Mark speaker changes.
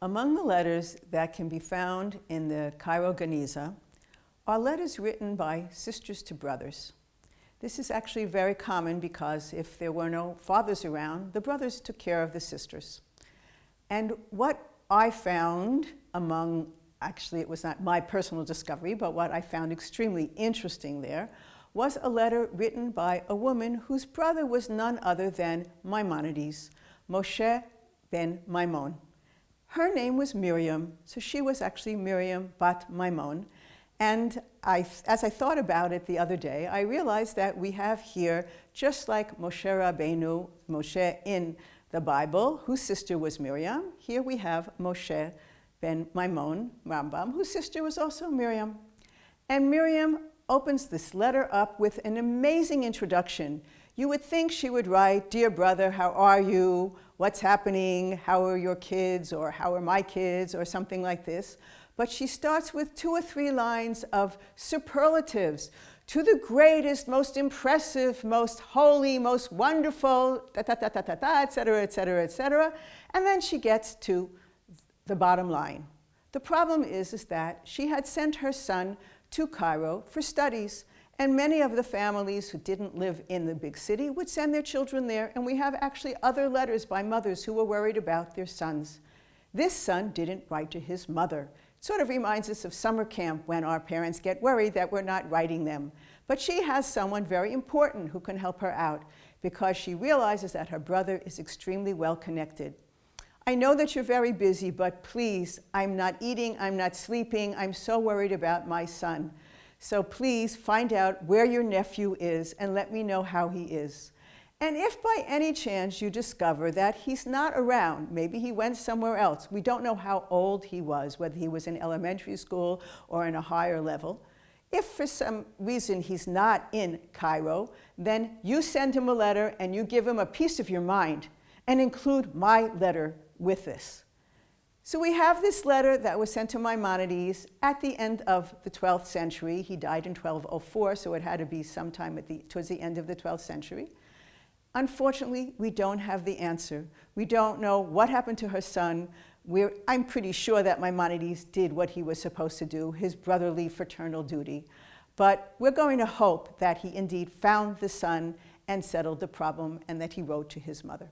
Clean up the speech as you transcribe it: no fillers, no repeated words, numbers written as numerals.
Speaker 1: Among the letters that can be found in the Cairo Geniza are letters written by sisters to brothers. This is actually very common because if there were no fathers around, the brothers took care of the sisters. And what I found actually it was not my personal discovery, but what I found extremely interesting there was a letter written by a woman whose brother was none other than Maimonides, Moshe ben Maimon. Her name was Miriam, so she was actually Miriam bat Maimon. And as I thought about it the other day, I realized that we have here, just like Moshe Rabbeinu, Moshe in the Bible, whose sister was Miriam, here we have Moshe ben Maimon, Rambam, whose sister was also Miriam. And Miriam opens this letter up with an amazing introduction. You would think she would write, "Dear brother, how are you? What's happening? How are your kids?" or "How are my kids?" or something like this. But she starts with 2 or 3 lines of superlatives. "To the greatest, most impressive, most holy, most wonderful, et cetera, et cetera, et cetera." And then she gets to the bottom line. The problem is that she had sent her son to Cairo for studies. And many of the families who didn't live in the big city would send their children there, and we have actually other letters by mothers who were worried about their sons. This son didn't write to his mother. It sort of reminds us of summer camp when our parents get worried that we're not writing them. But she has someone very important who can help her out because she realizes that her brother is extremely well connected. "I know that you're very busy, but please, I'm not eating, I'm not sleeping, I'm so worried about my son. So please find out where your nephew is and let me know how he is. And if by any chance you discover that he's not around, maybe he went somewhere else, we don't know how old he was, whether he was in elementary school or in a higher level. If for some reason he's not in Cairo, then you send him a letter and you give him a piece of your mind and include my letter with this." So we have this letter that was sent to Maimonides at the end of the 12th century. He died in 1204, so it had to be sometime towards the end of the 12th century. Unfortunately, we don't have the answer. We don't know what happened to her son. I'm pretty sure that Maimonides did what he was supposed to do, his brotherly fraternal duty. But we're going to hope that he indeed found the son and settled the problem and that he wrote to his mother.